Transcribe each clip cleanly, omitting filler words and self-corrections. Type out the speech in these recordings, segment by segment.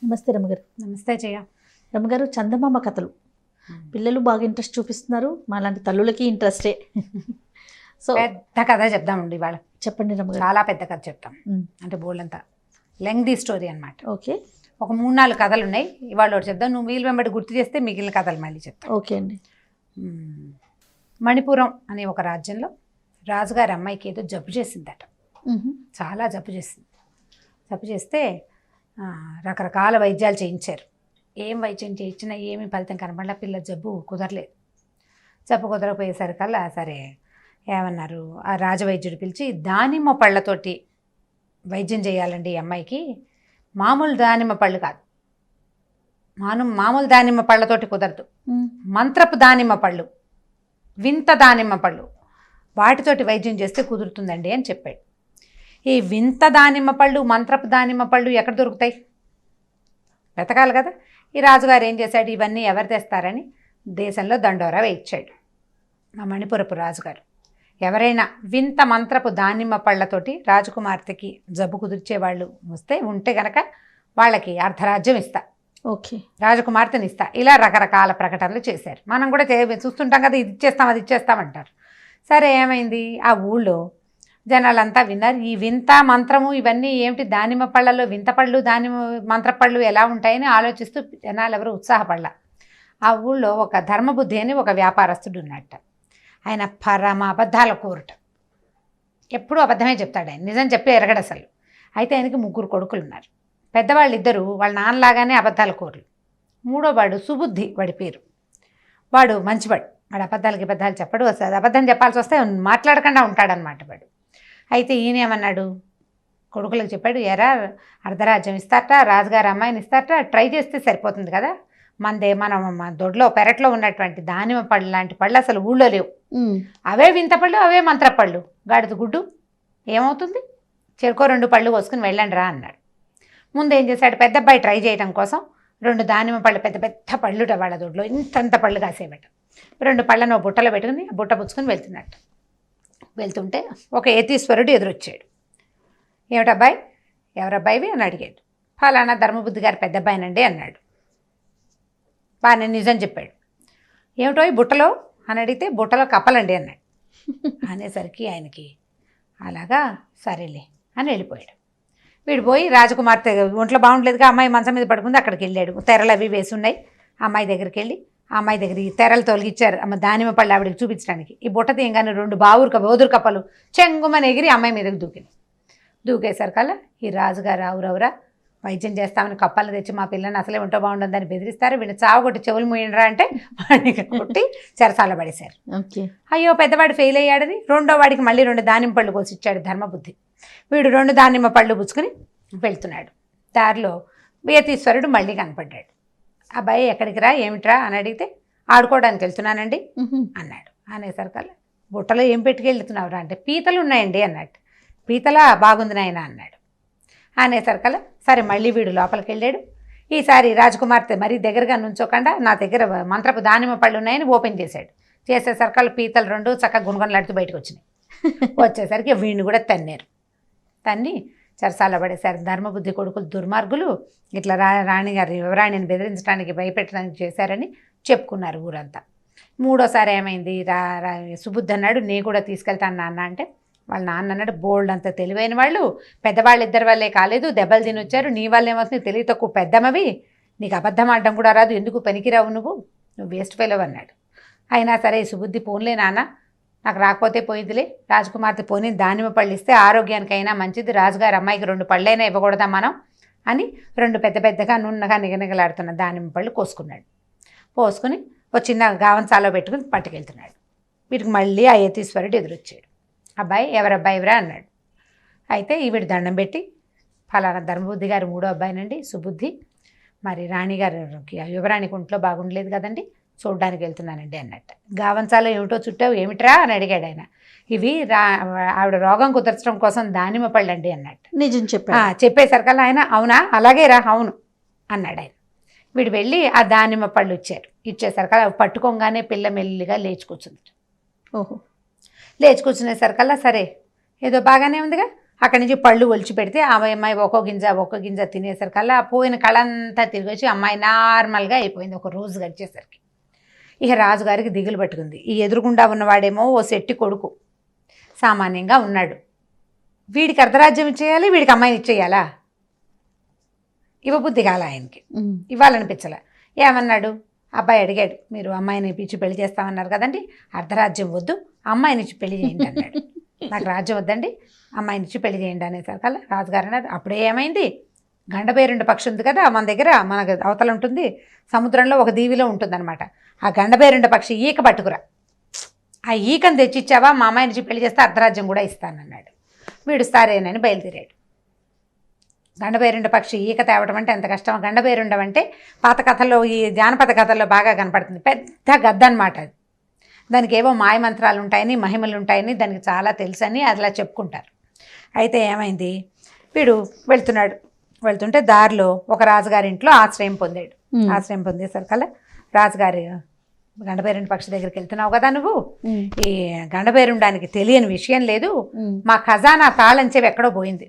నమస్తే రమగారు. నమస్తే జయ. రమగారు, చందమామ కథలు పిల్లలు బాగా ఇంట్రెస్ట్ చూపిస్తున్నారు, మాలాంటి తల్లులకి ఇంట్రెస్టే. సో పెద్ద కథ చెప్దామండి ఇవాళ. చెప్పండి రమగారు. చాలా పెద్ద కథ చెప్తాం, అంటే బోల్డంతా లెంగ్దీ స్టోరీ అనమాట. ఓకే, ఒక 3-4 కథలు ఉన్నాయి, ఇవాళ ఒకటి చెప్దాం. నువ్వు వీలు వెంబడి గుర్తు చేస్తే మిగిలిన కథలు మళ్ళీ చెప్తాను. ఓకే అండి. మణిపురం అనే ఒక రాజ్యంలో రాజుగారి అమ్మాయికి ఏదో జబ్బు చేసిందట. చాలా జబ్బు చేసింది. జబ్బు చేస్తే రకరకాల వైద్యాలు చేయించారు. ఏం వైద్యం చేయించినా ఏమీ ఫలితం కనబడలా. పిల్ల జబ్బు కుదరలేదు. జబ్బు కుదరకపోయేసరికల్లా సరే ఏమన్నారు, ఆ రాజవైద్యుడు పిలిచి దానిమ్మ పళ్ళతోటి వైద్యం చేయాలండి ఈ అమ్మాయికి. మామూలు దానిమ్మ పళ్ళు కాదు, మామూలు దానిమ్మ పళ్ళతోటి కుదరదు. మంత్రపు దానిమ్మ పళ్ళు, వింత దానిమ్మ పళ్ళు, వాటితోటి వైద్యం చేస్తే కుదురుతుందండి అని చెప్పాడు. ఈ వింత దానిమ్మ పళ్ళు, మంత్రపు దానిమ్మ పళ్ళు ఎక్కడ దొరుకుతాయి? వెతకాలి కదా. ఈ రాజుగారు ఏం చేశాడు, ఇవన్నీ ఎవరు తెస్తారని దేశంలో దండోరా వేయించాడు. మా మణిపురపు రాజుగారు ఎవరైనా వింత మంత్రపు దానిమ్మ పళ్ళతోటి రాజకుమార్తెకి జబ్బు కుదిర్చేవాళ్ళు ఉంటే గనక వాళ్ళకి అర్ధరాజ్యం ఇస్తా, ఓకే, రాజకుమార్తెని ఇస్తా, ఇలా రకరకాల ప్రకటనలు చేశారు. మనం కూడా చూస్తుంటాం కదా, ఇది ఇచ్చేస్తాం అది ఇచ్చేస్తామంటారు. సరే ఏమైంది, ఆ ఊళ్ళో జనాలంతా విన్నారు. ఈ వింత మంత్రము ఇవన్నీ ఏమిటి, దానిమ్మ పళ్ళలో వింత పళ్ళు దానిమ్మ మంత్రపళ్ళు ఎలా ఉంటాయని ఆలోచిస్తూ జనాలు ఎవరు ఉత్సాహపడలా. ఆ ఊళ్ళో ఒక ధర్మబుద్ధి అని ఒక వ్యాపారస్తుడు ఉన్నట్ట. ఆయన పరమ అబద్ధాల కోరుట, ఎప్పుడూ అబద్ధమే చెప్తాడు. ఆయన నిజం చెప్పి ఎరగడు అసలు. అయితే ఆయనకి 3 కొడుకులు ఉన్నారు. పెద్దవాళ్ళు 2 వాళ్ళ నాన్నలాగానే అబద్ధాల కోరులు. 3వ వాడు సుబుద్ధి, వాడి పేరు. వాడు మంచివాడు, వాడు అబద్ధాలు చెప్పడు. అసలు అబద్ధం చెప్పాల్సి వస్తే మాట్లాడకుండా ఉంటాడనమాట వాడు. అయితే ఈయన ఏమన్నాడు, కొడుకులకు చెప్పాడు, ఎరా అర్ధరాజ్యం ఇస్తారట, రాజుగారి అమ్మాయిని ఇస్తారట, ట్రై చేస్తే సరిపోతుంది కదా. మన దొడ్లో పెరట్లో ఉన్నటువంటి దానిమ్మ పళ్ళు లాంటి పళ్ళు అసలు ఊళ్ళో లేవు. అవే వింత పళ్ళు, అవే మంత్రపళ్ళు, గాడిద గుడ్డు, ఏమవుతుంది, చెరుకో 2 పళ్ళు కోసుకుని వెళ్ళండి రా అన్నాడు. ముందు ఏం చేశాడు, పెద్ద అబ్బాయి ట్రై చేయడం కోసం 2 దానిమ్మ పళ్ళు, పెద్ద పెద్ద పళ్ళుట వాళ్ళ దొడ్లో, ఇంతంత పళ్ళు కాసేబెట్ట. 2 పళ్ళను బుట్టలో పెట్టుకుని బుట్ట పుచ్చుకొని వెళ్తున్నట్టు. వెళ్తుంటే ఒక యతీశ్వరుడు ఎదురొచ్చాడు. ఏమిటబ్బాయి, ఎవరబ్బాయివి అని అడిగాడు. ఫలానా ధర్మబుద్ధి గారి పెద్ద అబ్బాయినండి అన్నాడు. బాగా నిజం చెప్పాడు. ఏమిటో ఈ బుట్టలో అని అడిగితే, బుట్టలో కప్పలండి అన్నాడు. అనేసరికి ఆయనకి అలాగా సరేలే అని వెళ్ళిపోయాడు. వీడు పోయి రాజకుమార్తె ఒంట్లో బాగుండలేదుగా, అమ్మాయి మంచం మీద పడుకుంది, అక్కడికి వెళ్ళాడు. తెరలు అవి వేసి ఉన్నాయి. అమ్మాయి దగ్గరికి వెళ్ళి ఆ అమ్మాయి దగ్గర ఈ తెరలు తొలగిచ్చారు దానిమ్మ పళ్ళు ఆవిడకి చూపించడానికి. ఈ బుట్ట తీయంగానే 2 ఓదురు కప్పలు చెంగుమని ఎగిరి అమ్మాయి మీదకి దూకేసరికల్లా ఈ రాజుగారు అవురవురా వైద్యం చేస్తామని కప్పలు తెచ్చి మా పిల్లని అసలే ఉంటో బాగుండదని బెదిరిస్తారు, వీడిని చావగొట్టి చెవులు మూయండిరా అంటే వాడిని కొట్టి చెరసాల పడేశారు. అయ్యో పెద్దవాడు ఫెయిల్ అయ్యాడని 2వ వాడికి మళ్ళీ 2 దానిమ్మ పళ్ళు కోసి ఇచ్చాడు ధర్మబుద్ధి. వీడు 2 దానిమ్మ పళ్ళు పుచ్చుకొని వెళ్తున్నాడు. దారిలో యతీశ్వరుడు మళ్ళీ కనపడ్డాడు. అబ్బాయి ఎక్కడికి రా, ఏమిట్రా అని అడిగితే, ఆడుకోవడానికి వెళ్తున్నానండి అన్నాడు. అనేసరికల్లా బుట్టలో ఏం పెట్టుకెళ్తున్నావురా అంటే, పీతలు ఉన్నాయండి అన్నట్టు. పీతలా, బాగుంది నాయన అన్నాడు. అనేసరికల్లా సరే మళ్ళీ వీడు లోపలికి వెళ్ళాడు. ఈసారి రాజకుమార్తె మరీ దగ్గరగా నుంచోకుండా నా దగ్గర మంత్రపు దానిమ్మ పళ్ళు ఉన్నాయని ఓపెన్ చేశాడు. చేసేసరికల్లా పీతలు 2 చక్కగా గుణగుణలాడుతూ బయటకు వచ్చినాయి. వచ్చేసరికి వీడిని కూడా తన్నారు. తన్ని చెరసాల పడేశారు. ధర్మబుద్ధి కొడుకులు దుర్మార్గులు ఇట్లా రాణిగారి యువరాణిని బెదిరించడానికి భయపెట్టడానికి చేశారని చెప్పుకున్నారు ఊరంతా. 3వసారి ఏమైంది, సుబుద్ధి అన్నాడు, నేను కూడా తీసుకెళ్తాను నాన్న అంటే, వాళ్ళ నాన్న అన్నాడు, బోల్డ్ అంత తెలివైన వాళ్ళు, పెద్దవాళ్ళు 2 వల్లే కాలేదు, దెబ్బలు తిని వచ్చారు, నీ వల్ల ఏమవుతుంది, తెలివి తక్కువ పెద్దమవి, నీకు అబద్ధం ఆడడం కూడా రాదు, ఎందుకు పనికిరావు, నువ్వు వేస్ట్ ఫెలో అన్నాడు. అయినా సరే సుబుద్ధి, పోన్లే నాన్న, నాకు రాకపోతే పోయిందిలే, రాజకుమార్తె పోనీ దానిమ్మ పళ్ళు ఇస్తే ఆరోగ్యానికైనా మంచిది, రాజుగారి అమ్మాయికి 2 పళ్ళైనా ఇవ్వకూడదా మనం అని 2 పెద్ద పెద్దగా నున్నగా నిగనిగలాడుతున్న దానిమ్మ పళ్ళు కోసుకున్నాడు. పోసుకుని ఒక చిన్న గావంచాలో పెట్టుకుని పట్టుకెళ్తున్నాడు. వీటికి మళ్ళీ ఆ యతీశ్వరుడు ఎదురొచ్చాడు. అబ్బాయి ఎవరబ్బాయిరా అన్నాడు. అయితే ఈవిడ దండం పెట్టి, ఫలానా ధర్మబుద్ధి గారు 3వ అబ్బాయినండి సుబుద్ధి, మరి రాణిగారికి యువరాణికి ఒంట్లో బాగుండలేదు కదండి, చూడ్డానికి వెళ్తున్నానండి అన్నట్టు. గావంచాలో ఏమిటో చుట్టావు, ఏమిట్రా అని అడిగాడు ఆయన. ఇవి ఆవిడ రోగం కుదర్చడం కోసం దానిమ్మ పళ్ళు అండి అన్నట్టు. నిజం చెప్పేసరికల్లా ఆయన అవునా అలాగే రా అవును అన్నాడు ఆయన. వీడు వెళ్ళి ఆ దానిమ్మ పళ్ళు ఇచ్చేసరికల్లా పట్టుకోగానే పిల్ల మెల్లిగా లేచి కూర్చుంది. ఓహో, లేచి కూర్చునేసరికల్లా సరే ఏదో బాగానే ఉందిగా, అక్కడి నుంచి పళ్ళు ఒలిచి పెడితే ఆ అమ్మాయి ఒక్కో గింజ తినేసరికల్లా పోయిన కళంతా తిరిగి వచ్చి అమ్మాయి నార్మల్గా అయిపోయింది ఒక రోజు గడిచేసరికి. ఇక రాజుగారికి దిగులు పట్టుకుంది. ఈ ఎదురుగుండా ఉన్నవాడేమో ఓ శెట్టి కొడుకు సామాన్యంగా ఉన్నాడు. వీడికి అర్ధరాజ్యం ఇచ్చేయాలి, వీడికి అమ్మాయిని ఇచ్చేయాలా? ఇవ్వబుద్ధి కాల ఆయనకి, ఇవ్వాలనిపించలే. ఏమన్నాడు, అబ్బాయి అడిగాడు, మీరు అమ్మాయిని ఇచ్చి పెళ్లి చేస్తామన్నారు కదండి, అర్ధరాజ్యం వద్దు, అమ్మాయిని ఇచ్చి పెళ్లి చేయండి అన్నాడు. నాకు రాజ్యం వద్దండి, అమ్మాయిని ఇచ్చి పెళ్లి చేయండి అనేసరికల్లా రాజుగారు అన్నారు. అప్పుడే ఏమైంది, గండబేరుండ పక్షి ఉంది కదా మన దగ్గర, మనకు అవతల ఉంటుంది సముద్రంలో ఒక దీవిలో ఉంటుందన్నమాట. ఆ గండబేరుండ పక్షి ఈక పట్టుకురా, ఆ ఈకను తెచ్చిచ్చావా మా అమ్మాయిని ఇచ్చి పెళ్లి చేస్తే అర్ధరాజ్యం కూడా ఇస్తానన్నాడు. వీడు సరేనని బయలుదేరాడు. గండబేరుండ పక్షి ఈక తేవటం అంటే ఎంత కష్టం. గండబేరుండం అంటే పాత కథల్లో, ఈ జానపద కథల్లో బాగా కనపడుతుంది. పెద్ద గద్ద అనమాట అది. దానికి ఏవో మాయమంత్రాలు ఉంటాయని, మహిమలు ఉంటాయని దానికి చాలా తెలుసని అలా చెప్పుకుంటారు. అయితే ఏమైంది, వీడు వెళ్తుంటే దారిలో ఒక రాజుగారి ఇంట్లో ఆశ్రయం పొందాడు. ఆశ్రయం పొందేసరికల్లా రాజుగారి, గండబేరుండ పక్షి దగ్గరికి వెళ్తున్నావు కదా నువ్వు, ఈ గండబేరుండానికి తెలియని విషయం లేదు, మా ఖజానా తాళం చెవి ఎక్కడో పోయింది,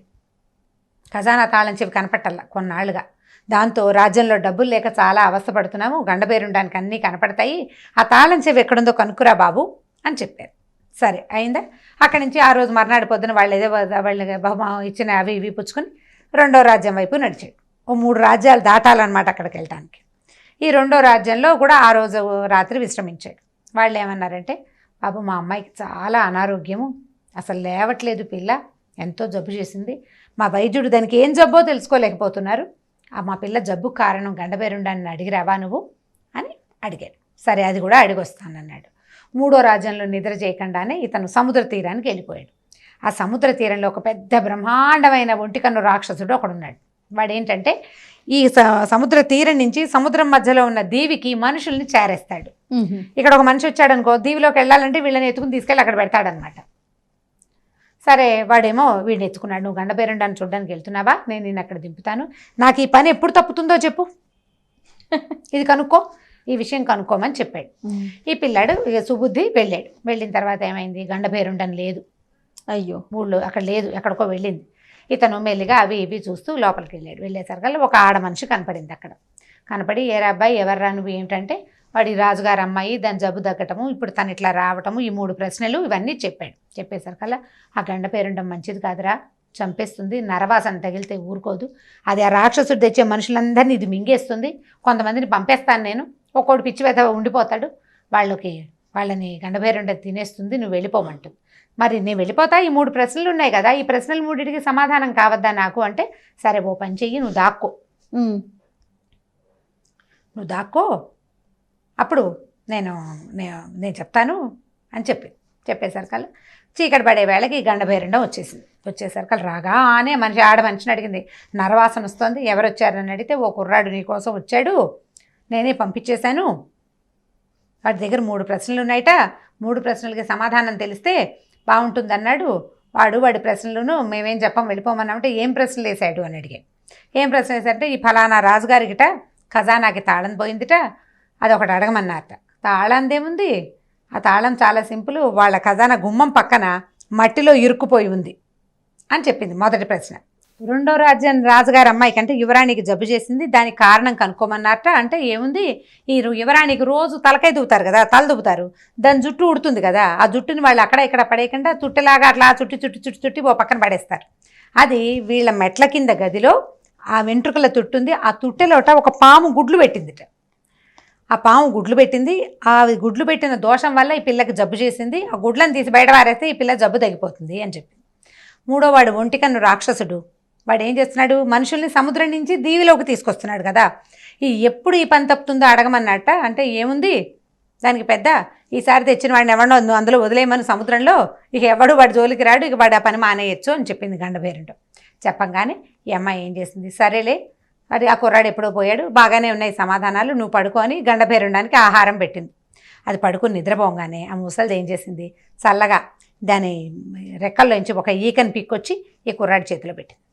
ఖజానా తాళం చెవి కనపట్టాల కొన్నాళ్ళుగా, దాంతో రాజ్యంలో డబ్బులు లేక చాలా అవస్థపడుతున్నాము, గండబేరుండానికి అన్నీ కనపడతాయి, ఆ తాళం చెవి ఎక్కడుందో కనుక్కురా బాబు అని చెప్పారు. సరే అయిందా. అక్కడి నుంచి ఆ రోజు మర్నాడు పొద్దున వాళ్ళు ఏదో వాళ్ళకి ఇచ్చిన అవి ఇవి పుచ్చుకొని రెండో రాజ్యం వైపు నడిచాడు. ఓ 3 రాజ్యాలు దాటాలన్నమాట అక్కడికి వెళ్ళటానికి. ఈ రెండో రాజ్యంలో కూడా ఆ రోజు రాత్రి విశ్రమించాడు. వాళ్ళు ఏమన్నారంటే, బాబు మా అమ్మాయికి చాలా అనారోగ్యము, అసలు లేవట్లేదు పిల్ల, ఎంతో జబ్బు చేసింది, మా వైద్యుడు దానికి ఏం జబ్బో తెలుసుకోలేకపోతున్నారు, మా పిల్ల జబ్బు కారణం గండబేరుండాన్ని అడిగిరావా నువ్వు అని అడిగాడు. సరే అది కూడా అడిగొస్తానన్నాడు. 3వ రాజ్యంలో నిద్ర చేయకుండానే ఇతను సముద్ర తీరానికి వెళ్ళిపోయాడు. ఆ సముద్ర తీరంలో ఒక పెద్ద బ్రహ్మాండమైన ఒంటికన్ను రాక్షసుడు ఒకడున్నాడు. వాడు ఏంటంటే ఈ సముద్ర తీరం నుంచి సముద్రం మధ్యలో ఉన్న దీవికి మనుషుల్ని చేరేస్తాడు. ఇక్కడ ఒక మనిషి వచ్చాడు అనుకో, దీవిలోకి వెళ్ళాలంటే వీళ్ళని ఎత్తుకుని తీసుకెళ్ళి అక్కడ పెడతాడనమాట. సరే వాడేమో వీడిని ఎత్తుకున్నాడు, నువ్వు గండబేరుండాన్ని చూడడానికి వెళ్తున్నావా, నేను నిన్ను అక్కడ దింపుతాను, నాకు ఈ పని ఎప్పుడు తప్పుతుందో చెప్పు, ఇది కనుక్కో, ఈ విషయం కనుక్కోమని చెప్పాడు. ఈ పిల్లాడు ఇక సుబుద్ధి వెళ్ళాడు. వెళ్ళిన తర్వాత ఏమైంది, గండబేరుండని లేదు, అయ్యో ఊళ్ళో అక్కడ లేదు, ఎక్కడికో వెళ్ళింది. ఇతను మెల్లిగా అవి ఇవి చూస్తూ లోపలికి వెళ్ళాడు. వెళ్ళేసరికల్లా ఒక ఆడ మనిషి కనపడింది అక్కడ. కనపడి, ఏరా అబ్బాయి ఎవర్రా నువ్వు ఏమిటంటే, వాడి రాజుగారు అమ్మాయి, దాని జబ్బు తగ్గటము, ఇప్పుడు తను ఇట్లా రావటము, ఈ 3 ప్రశ్నలు ఇవన్నీ చెప్పాడు. చెప్పేసరికల్లా ఆ గండబేరుండం మంచిది కాదురా, చంపేస్తుంది, నరవాసన తగిలితే ఊరుకోదు, అది ఆ రాక్షసుడు తెచ్చే మనుషులందరినీ ఇది మింగేస్తుంది, కొంతమందిని పంపేస్తాను నేను, ఒక్కోడు పిచ్చి వెధ ఉండిపోతాడు, వాళ్ళని గండబేరుండ తినేస్తుంది, నువ్వు వెళ్ళిపోమంటుంది. మరి నేను వెళ్ళిపోతా, ఈ 3 ప్రశ్నలు ఉన్నాయి కదా, ఈ ప్రశ్నలు 3టికి సమాధానం కావద్దా నాకు అంటే, సరే ఓ పని చెయ్యి, నువ్వు దాక్కో, అప్పుడు నేను చెప్తాను అని చెప్పేసరికల్లా చీకటి పడే వేళకి గండబేరుండం వచ్చేసరికల్లా రాగానే ఆడ మనిషిని అడిగింది, నరవాసన వస్తుంది, ఎవరు వచ్చారని అడిగితే, ఓ కుర్రాడు నీ కోసం వచ్చాడు, నేనే పంపించేశాను, వాడి దగ్గర 3 ప్రశ్నలు ఉన్నాయట, 3 ప్రశ్నలకి సమాధానం తెలిస్తే బాగుంటుందన్నాడు. వాడి ప్రశ్నలను మేమేం చెప్పం, వెళ్ళిపోమన్నామంటే ఏం ప్రశ్నలు వేశాడు అని అడిగాడు. ఏం ప్రశ్న వేశారంటే, ఈ ఫలానా రాజుగారికిట ఖజానాకి తాళం పోయిందిట, అదొకటి అడగమన్నారట. తాళందేముంది, ఆ తాళం చాలా సింపుల్, వాళ్ళ ఖజానా గుమ్మం పక్కన మట్టిలో ఇరుక్కుపోయి ఉంది అని చెప్పింది మొదటి ప్రశ్న. రెండో రాజ్యం రాజుగారి అమ్మాయికి అంటే యువరాణికి జబ్బు చేసింది, దానికి కారణం కనుక్కోమన్నారట. అంటే ఏముంది, ఈ యువరాణికి రోజు తలకాయ దువ్వుతారు కదా, తల దువ్వుతారు, దాని జుట్టు ఉడుతుంది కదా, ఆ జుట్టుని వాళ్ళు అక్కడ ఇక్కడ పడేయకుండా తుట్టెలాగా అట్లా చుట్టి ఓ పక్కన పడేస్తారు. అది వీళ్ళ మెట్ల కింద గదిలో ఆ వెంట్రుకల తుట్టుంది, ఆ తుట్టెలోట ఒక పాము గుడ్లు పెట్టిందిట. ఆ పాము గుడ్లు పెట్టింది, ఆ గుడ్లు పెట్టిన దోషం వల్ల ఈ పిల్లకి జబ్బు చేసింది, ఆ గుడ్లను తీసి బయట పారేస్తే ఈ పిల్ల జబ్బు తగ్గిపోతుంది అని చెప్పి. 3వ వాడు ఒంటికన్ను రాక్షసుడు, వాడు ఏం చేస్తున్నాడు, మనుషుల్ని సముద్రం నుంచి దీవిలోకి తీసుకొస్తున్నాడు కదా, ఎప్పుడు ఈ పని తప్పుతుందో అడగమన్నట్ట. అంటే ఏముంది దానికి పెద్ద, ఈసారి తెచ్చిన వాడిని ఎవడో అందులో వదిలేయమని సముద్రంలో, ఇక ఎవడు వాడి జోలికి రాడు, ఇక వాడు ఆ పని మానేయచ్చు అని చెప్పింది గండబేరుండం. చెప్పంగానే ఈ అమ్మాయి ఏం చేసింది, సరేలే అది ఆ కుర్రాడు ఎప్పుడో పోయాడు, బాగానే ఉన్నాయి సమాధానాలు, నువ్వు పడుకో అని గండబేరుండానికి ఆహారం పెట్టింది. అది పడుకుని నిద్రపోగానే ఆ ముసలిది ఏం చేసింది, చల్లగా దాని రెక్కల్లోంచి ఒక ఈకని పిక్కొచ్చి ఈ కుర్రాడి చేతిలో పెట్టింది.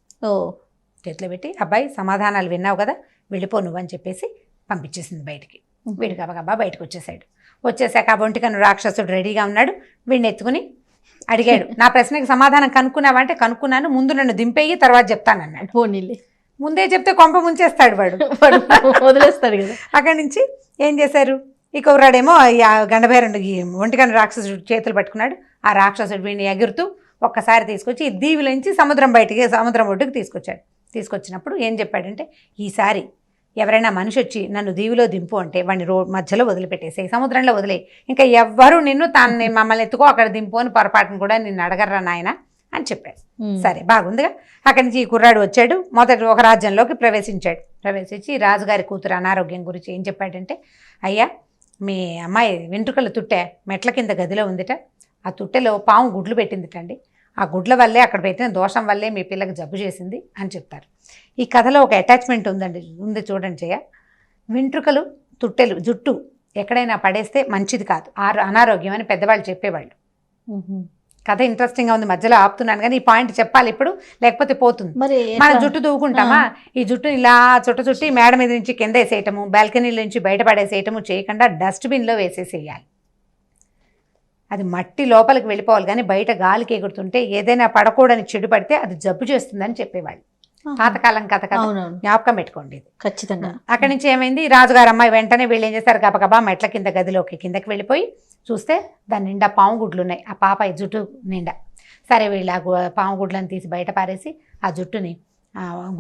చేతిలో పెట్టి, అబ్బాయి సమాధానాలు విన్నావు కదా, వెళ్ళిపో నువ్వు అని చెప్పేసి పంపించేసింది బయటికి. వీడు గబగబా బయటకు వచ్చేసాడు. వచ్చేసాక ఆ ఒంటికన్ను రాక్షసుడు రెడీగా ఉన్నాడు, వీడిని ఎత్తుకుని అడిగాడు. నా ప్రశ్నకి సమాధానం కనుక్కున్నావా అంటే కనుక్కున్నాను, ముందు నన్ను దింపేయి తర్వాత చెప్తానన్నాడు. పోనీలే, ముందే చెప్తే కొంప ముంచేస్తాడు వాడు. వాడు వదిలేస్తాడు కదా. అక్కడి నుంచి ఏం చేశారు, ఈ కుర్రాడేమో ఆ గండభేరుడు ఈ ఒంటికన్ను రాక్షసుడు చేతులు పట్టుకున్నాడు. ఆ రాక్షసుడు వీడిని ఎగురుతూ ఒక్కసారి తీసుకొచ్చి ఈ దీవిలోంచి సముద్రం ఒడ్డుకు తీసుకొచ్చాడు. తీసుకొచ్చినప్పుడు ఏం చెప్పాడంటే, ఈసారి ఎవరైనా మనిషి వచ్చి నన్ను దీవిలో దింపు అంటే వాడిని మధ్యలో వదిలిపెట్టేసేయి, సముద్రంలో వదిలేయి, ఇంకా ఎవ్వరూ నిన్ను మమ్మల్ని ఎత్తుకో అక్కడ దింపు అని పొరపాటును కూడా నిన్ను అడగర్రా నాయన అని చెప్పాడు. సరే బాగుందిగా. అక్కడి నుంచి ఈ కుర్రాడు వచ్చాడు, మొదటి ఒక రాజ్యంలోకి ప్రవేశించి రాజుగారి కూతురు అనారోగ్యం గురించి ఏం చెప్పాడంటే, అయ్యా మీ అమ్మాయి వెంట్రుకల తుట్టె మెట్ల కింద గదిలో ఉందిట, ఆ తుట్టెలో పాము గుడ్లు పెట్టిందిటండి, ఆ గుడ్ల వల్లే అక్కడ పెట్టిన దోషం వల్లే మీ పిల్లకి జబ్బు చేసింది అని చెప్తారు. ఈ కథలో ఒక అటాచ్మెంట్ ఉంది చూడండి జయ. వెంట్రుకలు తుట్టెలు జుట్టు ఎక్కడైనా పడేస్తే మంచిది కాదు, అనారోగ్యం అని పెద్దవాళ్ళు చెప్పేవాళ్ళు. కథ ఇంట్రెస్టింగ్గా ఉంది, మధ్యలో ఆపుతున్నాను కానీ ఈ పాయింట్ చెప్పాలి ఇప్పుడు, లేకపోతే పోతుంది. మరి మన జుట్టు దూకుంటామా, ఈ జుట్టు ఇలా చుట్టి మేడ మీద నుంచి కింద వేసేయటము, బాల్కనీల నుంచి బయట పడేసేయటము చేయకుండా డస్ట్బిన్లో వేసేసేయాలి. అది మట్టి లోపలికి వెళ్ళిపోవాలి, కానీ బయట గాలికి ఎగురుతుంటే ఏదైనా పడకూడని చెడు పడితే అది జబ్బు చేస్తుందని చెప్పేవాళ్ళు. పాతకాలం కథ జ్ఞాపకం పెట్టుకోండి ఖచ్చితంగా. అక్కడి నుంచి ఏమైంది, రాజుగారు అమ్మాయి వెంటనే వీళ్ళు ఏం చేస్తారు, గబగబా మెట్ల కింద గదిలోకి కిందకి వెళ్ళిపోయి చూస్తే దాని నిండా పాము గుడ్లు ఉన్నాయి, ఆ పాప జుట్టు నిండా. సరే వీళ్ళు ఆ పాము గుడ్లను తీసి బయట పారేసి ఆ జుట్టుని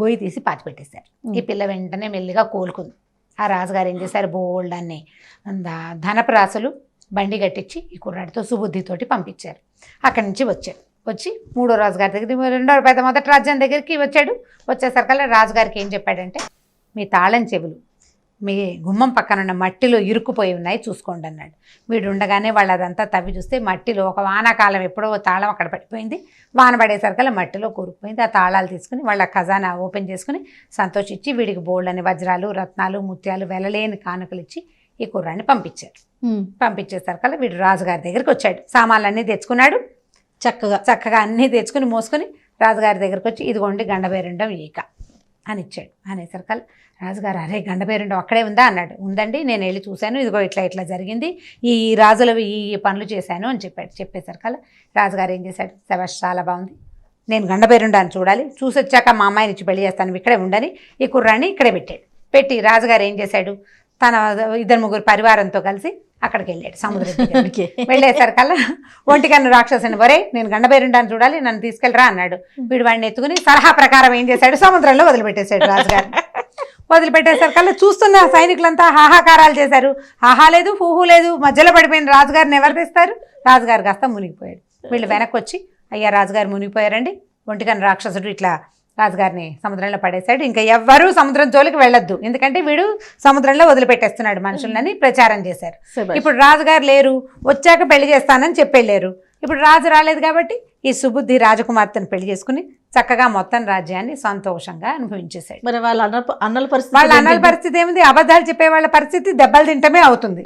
గొయ్యి తీసి పాతిపెట్టేశారు. ఈ పిల్ల వెంటనే మెల్లిగా కోలుకుంది. ఆ రాజుగారు ఏం చేశారు, బోల్డ్ అన్ని ధనపు రాసులు బండి కట్టించి ఈ కుర్రాడితో సుబుద్ధితోటి పంపించారు. అక్కడి నుంచి వచ్చి మూడో రాజుగారి దగ్గర మొదటి రాజ్యం దగ్గరికి వచ్చేసరికల్లా రాజుగారికి ఏం చెప్పాడంటే, మీ తాళం చెవులు మీ గుమ్మం పక్కన ఉన్న మట్టిలో ఇరుక్కుపోయి ఉన్నాయి చూసుకోండి అన్నాడు. వీడు ఉండగానే వాళ్ళు అదంతా తవ్వి చూస్తే మట్టిలో ఒక వానాకాలం ఎప్పుడో తాళం అక్కడ పడిపోయింది, వాన పడేసరికల్లా మట్టిలో కూరుకుపోయింది. ఆ తాళాలు తీసుకుని వాళ్ళ ఖజానా ఓపెన్ చేసుకుని సంతోషించి వీడికి బోల్డని వజ్రాలు రత్నాలు ముత్యాలు వెలలేని కానుకలు ఇచ్చి ఈ కుర్రాన్ని పంపించేసరికల్లా వీడు రాజుగారి దగ్గరికి వచ్చాడు. సామాన్లన్నీ తెచ్చుకున్నాడు, చక్కగా అన్నీ తెచ్చుకుని మోసుకొని రాజుగారి దగ్గరికి వచ్చి, ఇదిగోండి గండబేరుండం ఈక అని ఇచ్చాడు. అనేసరికల్లా రాజుగారు, అరే గండబేరుండం అక్కడే ఉందా అన్నాడు. ఉందండి, నేను వెళ్ళి చూశాను, ఇదిగో ఇట్లా జరిగింది, ఈ రాజులవి ఈ పనులు చేశాను అని చెప్పేసరికల్లా రాజుగారు ఏం చేశాడు, శభాష్ చాలా బాగుంది, నేను గండబేరుండాన్ని చూడాలి, చూసి వచ్చాక మా అమ్మాయిని ఇచ్చి పెళ్లి చేస్తాను, ఇక్కడే ఉండని ఈ కుర్రాన్ని ఇక్కడే పెట్టి రాజుగారు ఏం చేశాడు, తన 2-3 పరివారంతో కలిసి అక్కడికి వెళ్ళాడు సముద్రం దగ్గరికి. వెళ్ళేసరికల్లా ఒంటికన్ను రాక్షసుని, ఒరే నేను గండబేరుండాన్ని చూడాలి, నన్ను తీసుకెళ్ళరా అన్నాడు. వీడు వాడిని ఎత్తుకుని సలహా ప్రకారం ఏం చేశాడు, సముద్రంలో వదిలిపెట్టేశాడు రాజుగారు. వదిలిపెట్టేసరికల్లా చూస్తున్న సైనికులంతా హాహాకారాలు చేశారు. హాహా లేదు హూహూ లేదు, మధ్యలో పడిపోయిన రాజుగారిని ఎవరు తెస్తారు, రాజుగారు కాస్త మునిగిపోయాడు. వీళ్ళు వెనక్కి వచ్చి, అయ్యా రాజుగారు మునిగిపోయారండి, ఒంటికన్ను రాక్షసుడు ఇట్లా రాజుగారిని సముద్రంలో పడేశాడు, ఇంకా ఎవ్వరూ సముద్రం జోలికి వెళ్ళొద్దు, ఎందుకంటే వీడు సముద్రంలో వదిలిపెట్టేస్తున్నాడు మనుషులని ప్రచారం చేశారు. ఇప్పుడు రాజుగారు లేరు, వచ్చాక పెళ్లి చేస్తానని చెప్పెళ్ళారు. ఇప్పుడు రాజు రాలేదు కాబట్టి ఈ సుబుద్ధి రాజకుమార్తెను పెళ్లి చేసుకుని చక్కగా మొత్తం రాజ్యాన్ని సంతోషంగా అనుభవించేశాడు. మరి వాళ్ళ అన్నల పరిస్థితి ఏముంది, అబద్ధాలు చెప్పే వాళ్ళ పరిస్థితి దెబ్బలు తింటమే అవుతుంది.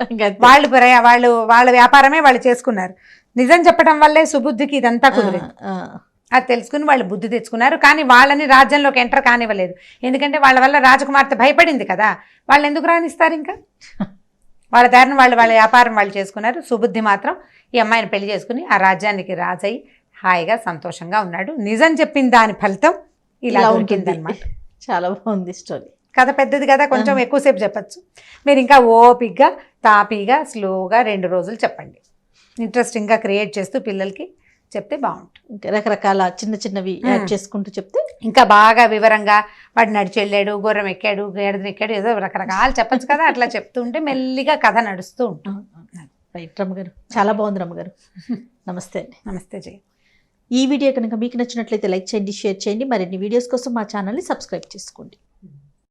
వాళ్ళ వ్యాపారమే వాళ్ళు చేసుకున్నారు. నిజం చెప్పడం వల్లే సుబుద్ధికి ఇదంతా కుదిరింది. అది తెలుసుకుని వాళ్ళు బుద్ధి తెచ్చుకున్నారు. కానీ వాళ్ళని రాజ్యంలోకి ఎంటర్ కానివ్వలేదు, ఎందుకంటే వాళ్ళ వల్ల రాజకుమార్తె భయపడింది కదా, వాళ్ళు ఎందుకు రానిస్తారు, ఇంకా వాళ్ళ దారిని వాళ్ళ వ్యాపారం వాళ్ళు చేసుకున్నారు. సుబుద్ధి మాత్రం ఈ అమ్మాయిని పెళ్లి చేసుకుని ఆ రాజ్యానికి రాజై హాయిగా సంతోషంగా ఉన్నాడు. నిజం చెప్పిన దాని ఫలితం ఇలా ఉంటుందన్నమాట. చాలా బాగుంది స్టోరీ. కథ పెద్దది కదా, కొంచెం ఎక్కువసేపు చెప్పచ్చు. మీరు ఇంకా ఓపిక్గా తాపీగా స్లోగా 2 రోజులు చెప్పండి. ఇంట్రెస్టింగ్గా క్రియేట్ చేస్తూ పిల్లలకి చెప్తే బాగుంటుంది. రకరకాల చిన్నవి యాడ్ చేసుకుంటూ చెప్తే ఇంకా బాగా వివరంగా వాడు నడిచి వెళ్ళాడు, గుర్రం ఎక్కాడు, గేదెను ఎక్కాడు, ఏదో రకరకాలు చెప్పచ్చు కదా. అట్లా చెప్తూ ఉంటే మెల్లిగా కథ నడుస్తూ ఉంటుంది. రైట్ రమ్మగారు, చాలా బాగుంది రమ్మగారు. నమస్తే అండి. నమస్తే జయ. ఈ వీడియో కనుక మీకు నచ్చినట్లయితే లైక్ చేయండి, షేర్ చేయండి. మరిన్ని వీడియోస్ కోసం మా ఛానల్ని సబ్స్క్రైబ్ చేసుకోండి.